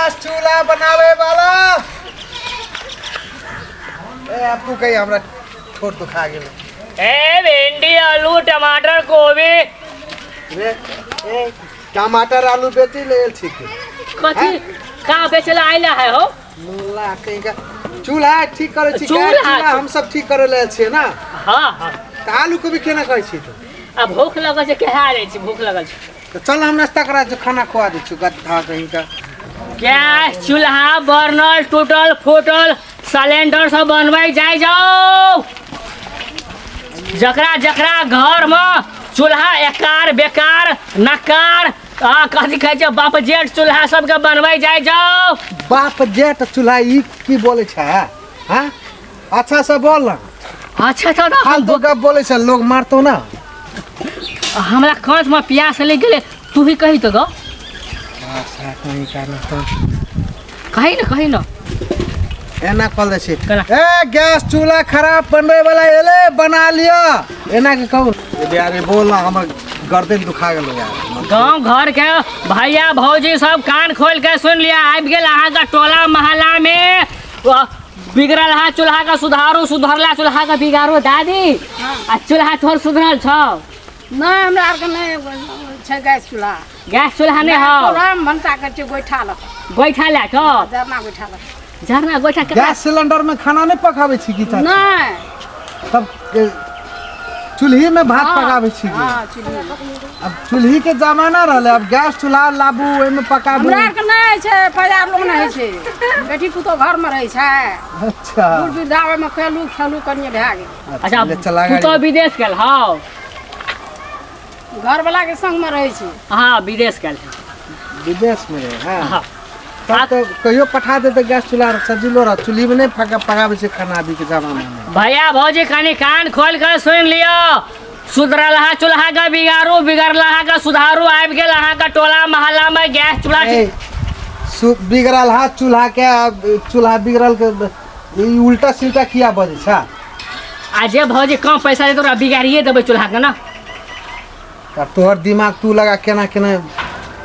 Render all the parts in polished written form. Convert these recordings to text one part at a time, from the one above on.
Gas चूल्हा बनावे वाला ए आपको कहीं हमरा छोड़ तो खा गेल ए भिंडी आलू टमाटर गोभी रे ए टमाटर आलू बेची ले ठीक कथी का बेचला आइला है हो मुल्ला कहीं का चूल्हा ठीक करे छी चूल्हा हम सब ठीक करे ले छी ना हां हां आलू को भी केना कहै छी तो अब भूख लगल छै केहा रे छी भूख लगल छै तो चल हम नाश्ता करा जो खाना खवा दे छु गद्दा कहीं का गैस चूल्हा बर्नर टूटल फूटल सिलेंडर सब बनवाई जाए जाओ जकरा जकरा घर में चूल्हा एकार बेकार नकार कथी कहै छै बाप जेठ चूल्हा सबके बनवाई जाए जाओ बाप जेठ चूल्हा ई की बोले छै हां अच्छा से बोल ना अच्छा था हाल तो का बोले छै लोग मारतो ना हमरा कांच में प्यास लग गेले तू ही कही तो गो अच्छा कहीं का ना तो कही ना एना कल दे छी केना? ए गैस चूल्हा खराब बनवे वाला एले बना लियो एना के कहू यार बोल ना हमर गर्दन दुखा गेलो यार गांव घर के भैया भौजी सब कान खोल के सुन लिया आबि गेल अहाँ का टोला मोहल्ला में बिगड़ल है चूल्हा का सुधारू सुधरला चूल्हा का बिगाड़ो दादी आ चूल्हा थोड़ सुधरल छौ नहीं हमरा आर के नहीं छै गैस चूल्हा गैस चूल्हा नहीं हो राम भनसा के छै गोइठा ल गोइठा ले छौ जरना गोइठा ल झरना गोइठा के गैस सिलेंडर में खाना नहीं पकावे छी की चाची नहीं तब चूल्ही में भात पकावे छी की हां चूल्ही अब चूल्ही के जमाना रहले अब गैस चूल्हा लाबू ओय में पकाबू हमरा आर के नहीं छै परिवार लोग नहीं छै बेटी पुतो घर में रही छै अच्छा दूर विदावे में खेलू कनिए भए गेल अच्छा ले चला तू तो विदेश गेल हौ घर वाला के संग में रही छै हाँ विदेश गेल विदेश में रहे हाँ तब तो कहियो पठा दे तो गैस चूल्हा सजिलो रह चूल्ही में नहीं पकावे छै खाना अभी के जमाना में भैया भौजी कनी कान खोल कर सुन लियो सुधरल है चूल्हा का बिगाड़ू बिगड़ला है का सुधारू आबि गेल अहाँ का टोला मोहल्ला में गैस चूल्हा बिगड़ल हाथ चूल्हा के चूल्हा बिगड़ल के उल्टा सील्टा किया बजे छा आज भौजी कम पैसा दे तो बिगाड़िए देबै चूल्हा के ना अब तोहर दिमाग तू लगा केना केना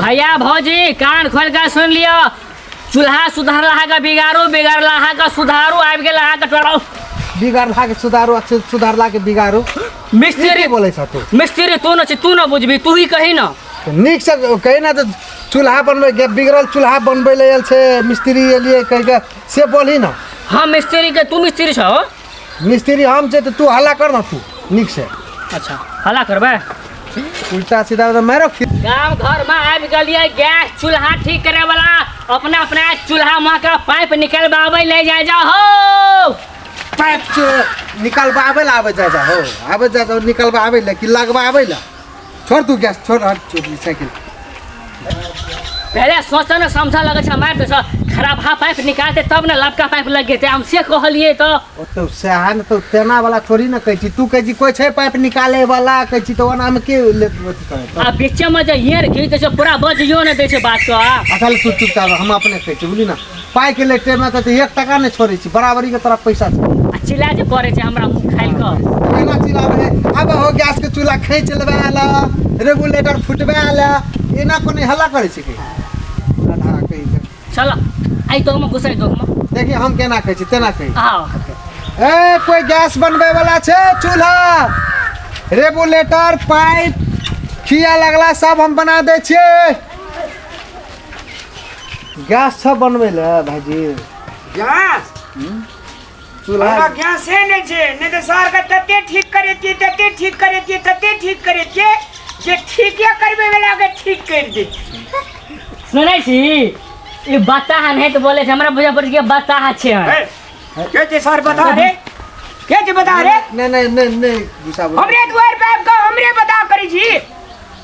भैया भौजी कान खोल कर सुन लियो चूल्हा सुधरला है का बिगाड़ू बिगड़ला है का सुधारू आबि गेल अहाँ का टोला बिगड़ला के सुधारू सुधारला के बिगाड़ू मिस्त्री बोले छ तू मिस्त्री तू न बुझबी तू ही कही ना नीक से कही ना तो चूल्हा बनबे बिगड़ल चूल्हा बनबे ले आयल छे मिस्त्री एलिए कह के से बोली ना हम मिस्त्री के तू मिस्त्री छौ मिस्त्री हम छे तो तू हल्ला कर ना तू नीक से अच्छा हल्ला करबे उल्टा सीधा तो मारो गांव घर में आबि गेलिए गैस चूल्हा ठीक करे वाला अपना अपना चूल्हा में का पाइप निकलवावे ले जाए जा हो पाइप से निकलवावे ला आवे जा हो आवे जा तो निकलवावे ला कि लगवावे ला छोड़ तू गैस छोड़ हट चोरी साइकिल पहले सोचा न समझा लगे छ मार दे खराब हा पाइप निकालते तब न लपका पाइप लग गए हम से कहलिए तो तो सेहान तो तेना वाला थोड़ी ना कहै छी तू कहै छी कोई छै पाइप निकाले वाला कहै छी तो ओना में के ले करे आ बीच में जे हियर घी दे छ पूरा बजियो न दे छ बात तो अच्छा तू चुपचाप हम अपने कहै छी बुझली ना पाइ के लेटे में तो 1 टका नहीं छोड़ै छी बराबरी के तरफ पैसा छै आ चिल्ला जे पड़े छै हमरा मुंह खाइल क केना चिल्लाबे अब हो गैस के चूल्हा खींच लेबे आला रेगुलेटर फुटबे आला एना कोनी हल्ला करे छी के आधा कहि के चल आई तो हम घुसै दो हम देखिए हम केना कहै छी तेना कहि आओ ए कोई गैस बनबे वाला छे चूल्हा रेगुलेटर पाइप खिया लगला सब हम बना दे छिए गैस सब बनबे ले भाईजी गैस चूल्हा गैस है नहीं तो सर का तते ठीक करे जे ठीक या करबे वाला के ठीक कर दे सुनै छी ई बताहा नहीं तो बोले हमरा बुझा पड़ के बताहा छे के जे सर बता रे के जे बता रे नहीं गुस्सा बोल हमरे द्वार पे का हमरे बता करी छी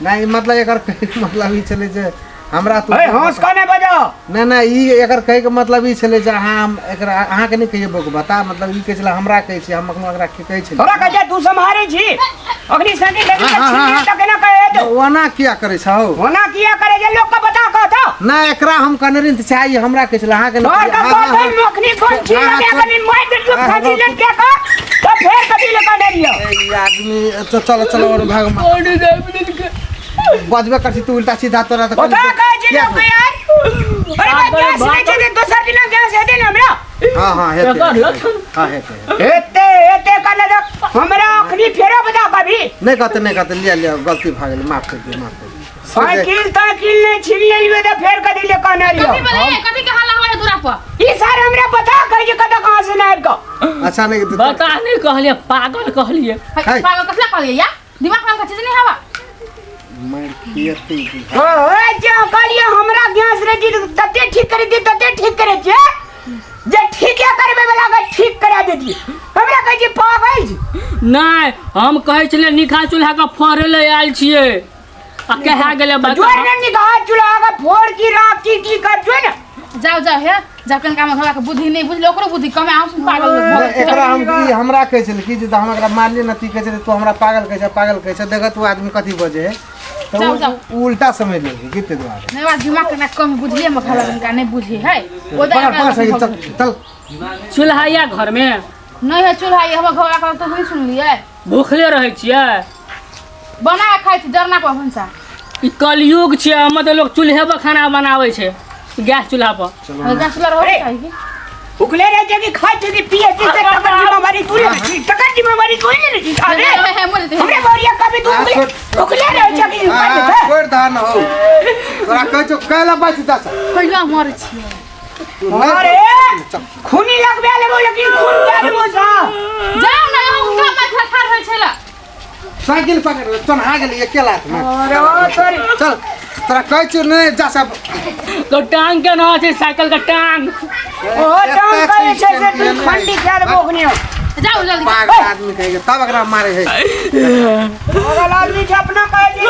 नहीं मतलब एकर मतलब ई चले जे हमरा तो होश कने बजा नहीं ई एकर कहे के मतलब ई चले जे हम एकरा अहाँ के नहीं कहिए बोक बता मतलब ई कहे चला हमरा कहे छी हम एकरा के कहे छी तोरा कहे तू संभारे छी अग्नि संगी लगी छी त केना कहे तो ओना किया करे छौ होना किया करे जे लोग का बता कहता ना एकरा हम कनरिन चाहिए हमरा कहे चला अहाँ के और का कोई मखनी कोन छी लगे कनी मार दे तू फाजी ले के का तो फेर कभी ले का डरियो ए आदमी तो चलो और भाग बजबे करती तू उल्टा सीधा तोरा तो बता कहे छी लोग यार अरे भाई गैस नहीं चाहिए दोसर दिन गैस है ना हमरा हाँ एकर लक्षण हाँ हेते एते कने हमरा अखनी फेरा बता कभी नहीं कहते लिया गलती भा गेल माफ कर दियो साइकिल ताकिल ने छीन लेलिए त फेर कथि ले कहना लियो कथी बोले कथी के हल्ला होय दूरा पर ई सार हमरा पता कह जे कदा कहां से नाइब को अच्छा नहीं तो बता नहीं कहलिए पागल कहलिए हाय। पागल कसला कहलिए या दिमाग में का चीज नहीं हवा मार खियते ओ जे कहलिए हमरा गैस रे जी तते ठीक कर दी तते ठीक करे जे ठीक है करबे वाला के ठीक करा देती हमरा कह जे पागल छी नहीं हम कहे छले निखा चूल्हा का फोड़े ले आयल छिए आ कहा गेले बता जोर ने निगाह चूल्हा का फोड़ की राख की कर जो ना जाओ हे जखन काम हमरा के बुद्धि नहीं बुझलो ओकरो बुद्धि कमे आउ पागल लोग एकरा हम ई हमरा कहे छल कि जे हम एकरा मारले न ती कहे छल तू हमरा पागल कहे छ देख तू आदमी कथि बजे है जाओ, जाओ। तो उल्टा समझ लेगी कितने द्वारा नहीं बात दिमाग के ना कम बुझिए में खला का नहीं बुझी है वो पकड़ सही चल चल चूल्हा या घर में नहीं है चूल्हा ये हम घर का तो नहीं सुन लिए भूखले रहे छिए बना के खाई थी जरना पर भंसा ई कलयुग छिए हम तो लोग चूल्हे पर खाना बनावे छे गैस चूल्हा पर गैस चूल्हा रहो चाहिए उकले रे जगी खाई थी पिए थी से टकर जिम्मेवारी तू ले टकर जिम्मेवारी तू ले ली अरे हमरे बोरिया कभी तू उकले रे जगी कोई धान हो तोरा कह जो कहला बात दस कहिया मर छिए अरे खूनी लगबे लेबो लेकिन खून क्या देबो सा जाओ ना हम का माथा खार होय छला साइकिल पकड़ चल आ गेली अकेला में अरे ओ सॉरी चल तोरा कह जो नहीं जा सब तो टांग के ना छे साइकिल का टांग ओ टांग करे छे से तू खंडी खेल बोखनी जाओ जल्दी पागल आदमी कहेगा तब एकरा मारे है पागल आदमी के अपना कह दी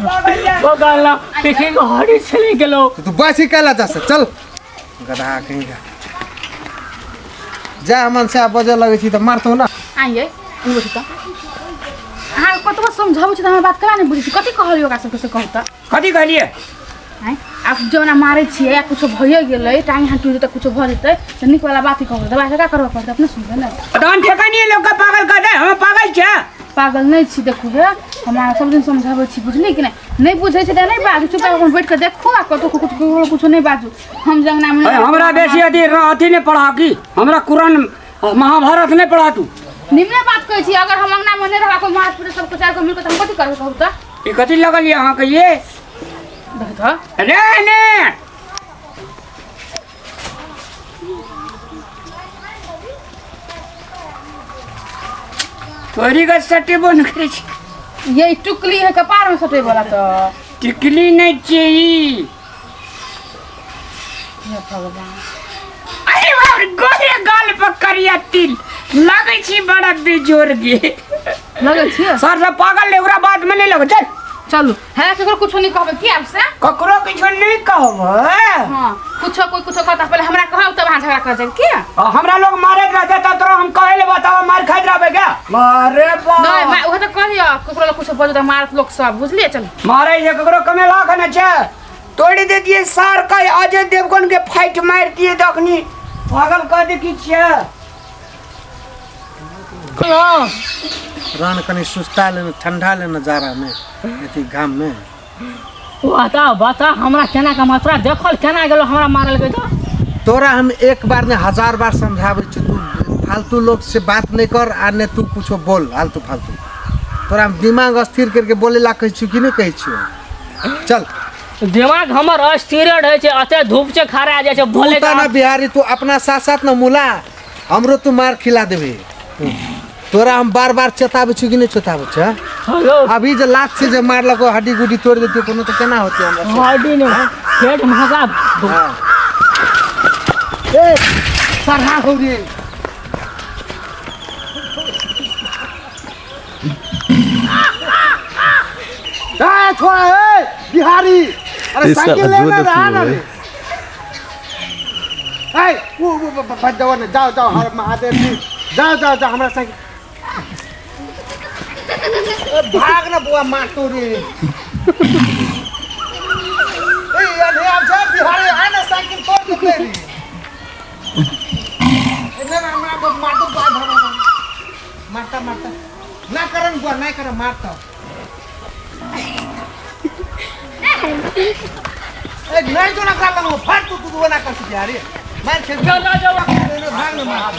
पागल जा बगल ना पीछे गाड़ी चले गेलो तू बस ही कहला जा चल गधा कहेगा जा मन से बजे लगे छी त मारतो ना आइए उ बुझता हां कतबा समझाबो छ त हम बात करा नहीं बुझी कथि कहलियो का सब से कहता कथि कहलिए हैं आप जो ना मारे छिए या कुछ भइए गेलै टांग हाथ टूट त कुछ भ जेतै त निक वाला बात ही कहब दबा का करबा पड़त अपने सुन ना दान ठेकानी लोग का पागल कर दे हम पागल छ पागल नहीं छी देखो हे हमरा सब दिन समझाबो छी बुझली कि नहीं बुझै छै त नहीं बाजू चुप अपन बैठ के देखो आ कतो कुछ नहीं बाजू हम जंगना में हमरा बेसी अथी ने पढ़ा की हमरा कुरान महाभारत ने पढ़ा तू निम्न बात कहै छी अगर हम अंगना में नहीं रहा कोई मार पूरे सब चार को मिलकर त हम कथि करब कहू त ई कथि लगल यहां के ये देख त रे ने तोरी का सटे बन करे छी ये टुकली है कपार में सटे वाला तो टिकली नहीं चाहिए हे भगवान अरे बाप गोरे गाल पर करिया तिल लगे छी बड़ा बेजोर गे लगे छी सर सब पागल ले ओकरा बात में नहीं लगे चल चलू है केकरो कुछ नहीं कहबे की आपसे ककरो किछो नहीं कहब हां कोई कुछ कहता पहले हमरा कहब तब हां झगड़ा कर जाए की हमरा लोग मारे रहते त तोरा हम कहे ले बताओ मार खाइत रहबे क्या मारे बा नहीं मैं वो तो कहलियो केकरो कुछ बोल त मारत लोग सब बुझलिए चल मारे ये ककरो कमे लाख न छे तोड़ी दे दिए सार का अजय देवगन के फाइट मार दिए दखनी पागल कह दे की छे रान कनी सुस्ता लेने ठंडा लेने जारा में एती घाम में बता हमरा केना का मात्रा देखल केना गेलो हमरा मारल गई तो तोरा हम एक बार ने 1000 बार समझावे छी तू फालतू लोग से बात नहीं कर आ ने तू कुछो बोल फालतू तोरा हम दिमाग स्थिर करके बोले ला कह छी कि नहीं कह छी चल दिमाग हमर अस्थिर रहे छे अते धूप से खड़ा जाय छे बोले तू ना बिहारी तू अपना साथ साथ न मुला हमरो तू मार खिला देबे तोरा हम बार बार चेतावे छी कि नहीं चेतावे छ हेलो अभी जो लात से जो मार लको हड्डी गुड्डी तोड़ देती कोनो तो केना होती हमरा से? हड्डी ने पेट महका हाँ। ए सरहा हो रे ए छोड़ा ए बिहारी अरे साइकिल लेना रहा ना रे ए वो भज जाओ ना जाओ हर महादेव जी जाओ हमरा साइकिल भाग ना बुआ मार तो रे ए अरे आप जा बिहारी आना साइकिल तोड़ दे रे इधर ना मार तो बाद मारता ना करन बुआ नहीं कर मारता ए नहीं तो ना कर लो फट तू बना कर सिखा रे मार खेल जाओ जाओ जाओ भाग ना मार